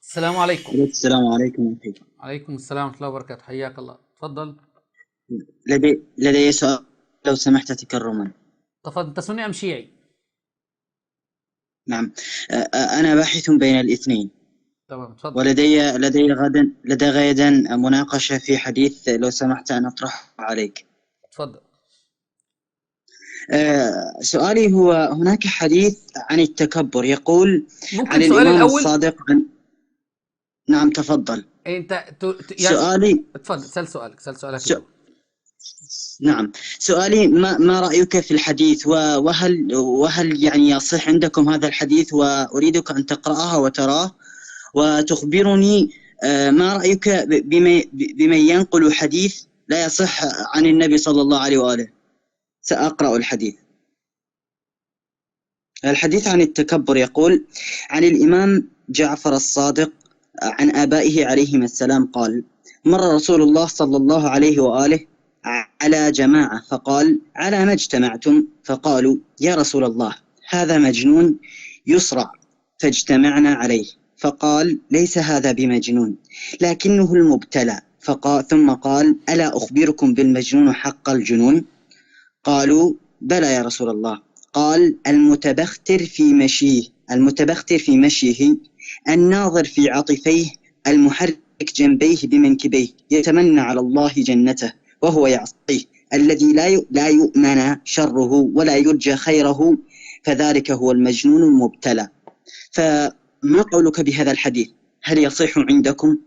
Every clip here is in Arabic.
السلام عليكم. السلام عليكم أخي. عليكم السلام ورحمة الله وبركاته، حياك الله، تفضل. لدي سؤال، لو سمحت تكرما. تفضل، أنت سني أم شيعي؟ نعم. أنا باحث بين الاثنين، تمام، تفضل. ولدي غدا مناقشة في حديث، لو سمحت أن أطرحه عليك. تفضل. سؤالي هو: هناك حديث عن التكبر يقول ممكن عن سؤال الإمام الأول؟ الصادق عن... نعم، تفضل. أنت يعني سؤالي اتفضل، سأل سؤالك س... الأول. نعم، سؤالي: ما رأيك في الحديث، وهل يعني يصح عندكم هذا الحديث؟ وأريدك أن تقرأها وتراه وتخبرني ما رأيك بمن ينقل حديث لا يصح عن النبي صلى الله عليه وآله. سأقرأ الحديث عن التكبر. يقول عن الإمام جعفر الصادق عن آبائه عليهم السلام قال: مر رسول الله صلى الله عليه وآله على جماعة فقال: على ما اجتمعتم؟ فقالوا: يا رسول الله، هذا مجنون يصرع. فاجتمعنا عليه. فقال: ليس هذا بمجنون، لكنه المبتلى. ثم قال: ألا أخبركم بالمجنون حق الجنون؟ قالوا: بلى يا رسول الله. قال: المتبختر في مشيه، الناظر في عطفيه، المحرك جنبيه بمنكبيه، يتمنى على الله جنته وهو يعصيه، الذي لا يؤمن شره ولا يرجى خيره، فذلك هو المجنون المبتلى. فما قولك بهذا الحديث؟ هل يصح عندكم؟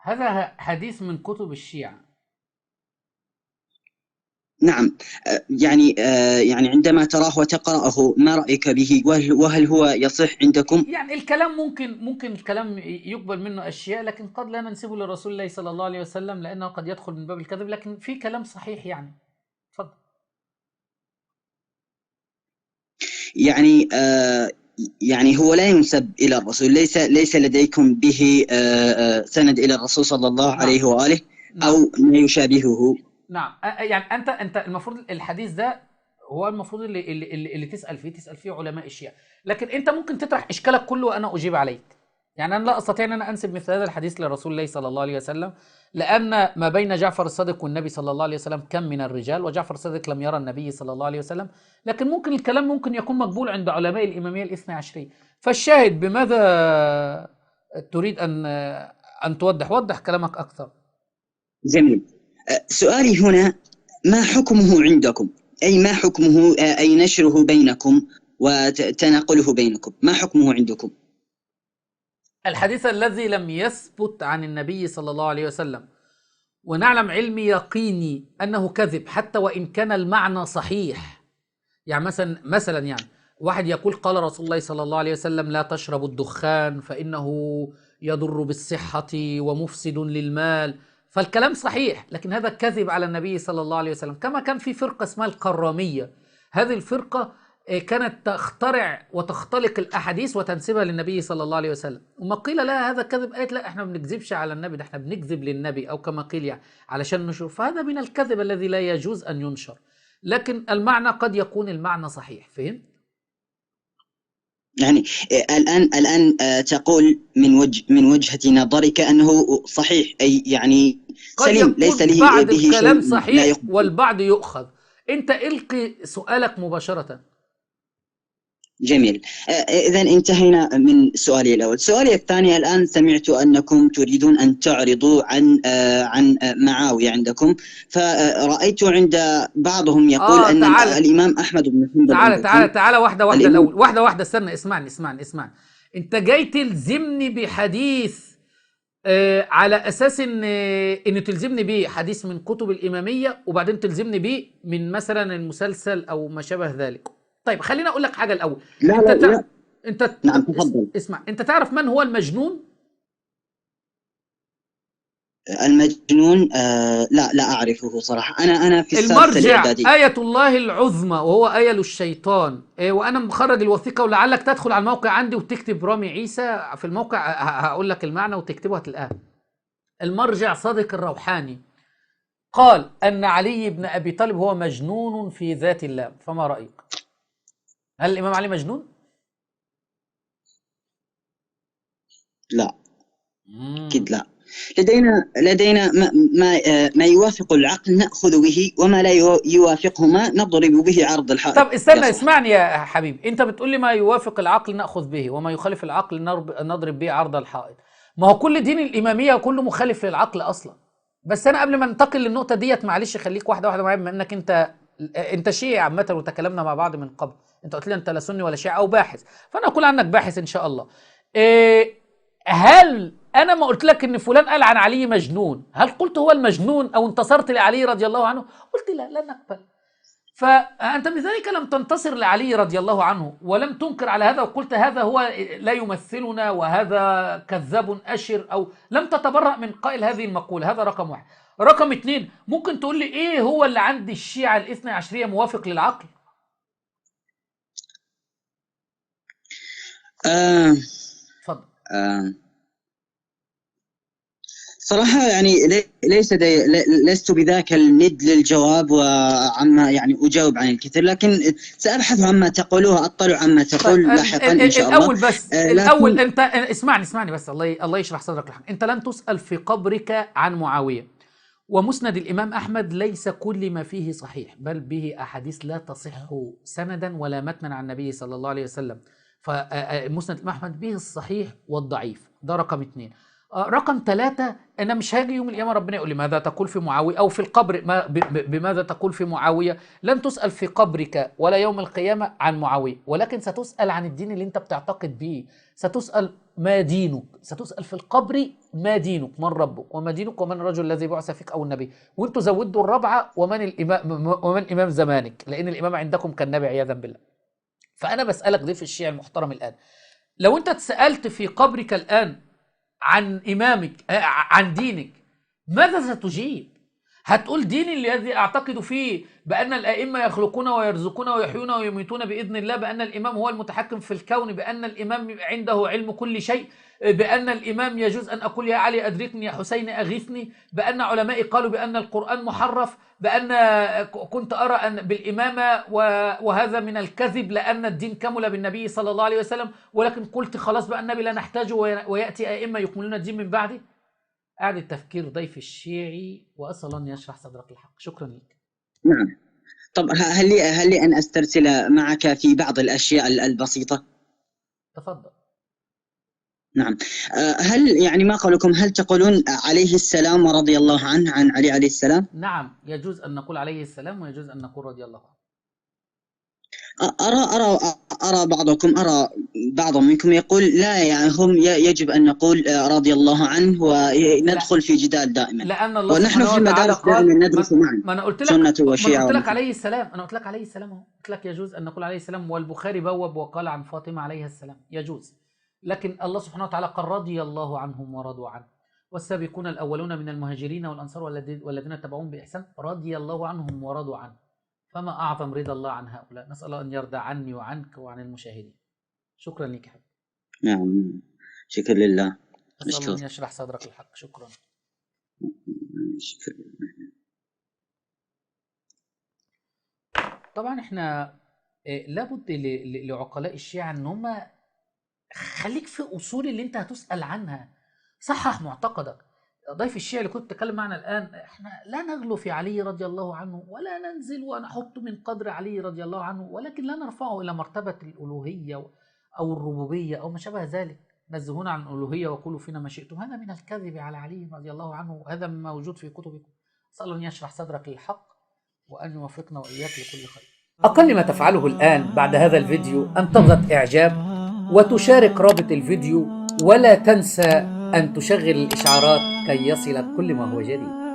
هذا حديث من كتب الشيعة. نعم. يعني عندما تراه وتقرأه، ما رأيك به؟ وهل هو يصح عندكم؟ يعني الكلام ممكن الكلام يقبل منه أشياء، لكن قد لا ننسبه لرسول الله صلى الله عليه وسلم لأنه قد يدخل من باب الكذب، لكن في كلام صحيح يعني. تفضل. يعني يعني هو لا ينسب إلى الرسول، ليس لديكم به سند إلى الرسول صلى الله نعم، عليه وآله، نعم، أو ما يشابهه. نعم. يعني انت المفروض الحديث ده هو المفروض اللي تسال فيه علماء الشيعة، لكن انت ممكن تطرح اشكالك كله وانا اجيب عليك. يعني انا لا استطيع ان انا انسب مثل هذا الحديث لرسول الله صلى الله عليه وسلم، لان ما بين جعفر الصادق والنبي صلى الله عليه وسلم كم من الرجال، وجعفر الصادق لم يرى النبي صلى الله عليه وسلم. لكن ممكن الكلام ممكن يكون مقبول عند علماء الاماميه الاثنى عشريه. فالشاهد بماذا تريد ان وضح كلامك اكثر. جميل. سؤالي هنا: ما حكمه عندكم؟ أي ما حكمه، أي نشره بينكم وتناقله بينكم، ما حكمه عندكم؟ الحديث الذي لم يثبت عن النبي صلى الله عليه وسلم ونعلم علم يقيني أنه كذب حتى وإن كان المعنى صحيح. يعني مثلا يعني واحد يقول قال رسول الله صلى الله عليه وسلم لا تشربوا الدخان فإنه يضر بالصحة ومفسد للمال، فالكلام صحيح، لكن هذا كذب على النبي صلى الله عليه وسلم. كما كان في فرقة اسمها القرامية، هذه الفرقة كانت تخترع وتختلق الأحاديث وتنسبها للنبي صلى الله عليه وسلم، وما قيل لها هذا كذب قالت لا احنا ما بنكذبش على النبي، ده احنا بنكذب للنبي، أو كما قيل يعني علشان نشر. فهذا من الكذب الذي لا يجوز أن ينشر، لكن المعنى قد يكون المعنى صحيح. فهمت؟ يعني الآن تقول من وجهة نظرك أنه صحيح، أي يعني قد سليم، ليس يكون له بعض به الكلام شيء لا صحيح يقبل. والبعض يؤخذ. انت القي سؤالك مباشرة. جميل. إذا انتهينا من سؤالي الأول. سؤالي الثاني: الآن سمعت أنكم تريدون أن تعرضوا عن معاوية عندكم، فرأيت عند بعضهم يقول اه، أن تعال الإمام أحمد بن حنبل تعال تعال عندكم. تعال، واحدة واحدة الإمام الأول، واحدة واحدة، استنى، اسمعني. انت جاي تلزمني بحديث على أساس إن تلزمني بيه حديث من كتب الإمامية، وبعدين تلزمني بيه من مثلا المسلسل أو ما شابه ذلك. طيب خليني أقول لك حاجة الأول. لا انت لا لا. انت نعم، تفضل. اسمع، انت تعرف من هو المجنون؟ المجنون؟ لا أعرفه صراحة. أنا في السادسة المرجع الإعدادي. آية الله العظمى وهو آية للشيطان. وأنا مخرج الوثيقة، ولعلك تدخل على الموقع عندي وتكتب رامي عيسى في الموقع، هقول لك المعنى وتكتبه هتلاقاه. المرجع صادق الروحاني قال أن علي بن أبي طالب هو مجنون في ذات الله، فما رأيك؟ هل الإمام علي مجنون؟ لا أكيد لا. لدينا ما يوافق العقل نأخذ به، وما لا يوافقه ما نضرب به عرض الحائط. طب استنى اسمعني يا حبيبي، انت بتقول لي ما يوافق العقل نأخذ به وما يخالف العقل نضرب به عرض الحائط. ما هو كل دين الإمامية كله مخالف للعقل أصلا. بس أنا قبل ما ننتقل للنقطة ديت معلش خليك واحدة واحدة معايا، بما إنك أنت شيعي عامة وتكلمنا مع بعض من قبل. أنت قلت لي أنت لا سني ولا شيعي أو باحث، فأنا أقول عنك باحث إن شاء الله. هل أنا ما قلت لك إن فلان قال عن علي مجنون، هل قلت هو المجنون أو انتصرت لعلي رضي الله عنه؟ قلت لا، لن أقبل. فأنت بذلك لم تنتصر لعلي رضي الله عنه ولم تنكر على هذا وقلت هذا هو لا يمثلنا وهذا كذاب أشر، أو لم تتبرأ من قائل هذه المقولة. هذا رقم واحد. رقم اتنين، ممكن تقول لي إيه هو اللي عند الشيعة الاثنى عشرية موافق للعقل؟ اتفضل. صراحة يعني لست بذاك الند للجواب وعما يعني أجاوب عن الكثير، لكن سأبحث عما تقولوه، أطلع عما تقول لاحقا إن شاء الله. الأول بس الأول أنت اسمعني بس، الله يشرح صدرك الحق. أنت لن تسأل في قبرك عن معاوية، ومسند الإمام أحمد ليس كل ما فيه صحيح، بل به أحاديث لا تصح سندا ولا متنا عن النبي صلى الله عليه وسلم. فمسند الإمام أحمد به الصحيح والضعيف. ده رقم اتنين. رقم ثلاثة، أنا مش هاجي يوم القيامة ربنا يقول لي ماذا تقول في معاوية، أو في القبر بماذا تقول في معاوية. لن تسأل في قبرك ولا يوم القيامة عن معاوية، ولكن ستسأل عن الدين اللي أنت بتعتقد به. ستسأل ما دينك، ستسأل في القبر ما دينك، من ربك وما دينك ومن الرجل الذي بعث فيك أو النبي. وأنتوا زودوا الرابعة ومن إمام زمانك، لأن الإمام عندكم كالنبي عياذا بالله. فأنا بسألك ضيف الشيعي المحترم الآن، لو أنت اتسألت في قبرك الآن عن إمامك عن دينك، ماذا ستجيب؟ هتقول ديني الذي أعتقد فيه بأن الأئمة يخلقون ويرزقون ويحيون ويميتون بإذن الله، بأن الإمام هو المتحكم في الكون، بأن الإمام عنده علم كل شيء، بأن الإمام يجوز أن أقول يا علي أدركني يا حسين أغيثني، بأن علمائي قالوا بأن القرآن محرف، بأن كنت أرى أن بالإمامة وهذا من الكذب لأن الدين كمل بالنبي صلى الله عليه وسلم، ولكن قلت خلاص بقى النبي لا نحتاجه ويأتي أئمة يكملون الدين من بعدي. أعد التفكير ضيف الشيعي، وأسأل الله أن يشرح صدرك الحق. شكرا لك. نعم. طب هل لي أن أسترسل معك في بعض الأشياء البسيطة؟ تفضل. نعم. هل يعني ما قولكم، هل تقولون عليه السلام ورضي الله عنه عن علي عليه السلام؟ نعم، يجوز أن نقول عليه السلام ويجوز أن نقول رضي الله عنه. أرى بعض منكم يقول لا، يعني هم يجب أن نقول رضي الله عنه وندخل في جدال دائما، لأن الله ونحن في المدارس دائما ندرس معا ما أنا قلت لك سنة وشيعة. أنا قلت لك عليه السلام، قلت لك يجوز أن نقول عليه السلام، والبخاري بوب وقال عن فاطمة عليها السلام يجوز، لكن الله سبحانه وتعالى قال رضي الله عنهم ورضوا عنه، والسابقون الأولون من المهاجرين والأنصار والذين تبعوهم بإحسان رضي الله عنهم ورضوا عنه. فما أعظم رضا الله عن هؤلاء. نسأل الله أن يرضى عني وعنك وعن المشاهدين. شكرا لك حبيبي. نعم، شكرا لله. نسأل الله أن يشرح صدرك الحق. شكرا. طبعا احنا لابد لعقلاء الشيعة ان هم خليك في أصول اللي انت هتسأل عنها، صحح معتقدك. ضيف الشيعي اللي كنت بتكلم معنا الآن، احنا لا نغلو في علي رضي الله عنه ولا ننزل ونحط من قدر علي رضي الله عنه، ولكن لا نرفعه إلى مرتبة الألوهية أو الربوبية أو ما شابه ذلك. نزهونا عن الألوهية وقولوا فينا ما شئتم، هذا من الكذب على علي رضي الله عنه، وهذا مما موجود في كتبكم. أسأل الله أن يشرح صدرك للحق وأن يوفقنا وإياك لكل خير. أقل ما تفعله الآن بعد هذا الفيديو أن تضغط إعجاب وتشارك رابط الفيديو، ولا تنسى أن تشغل الإشعارات كي يصلك كل ما هو جديد.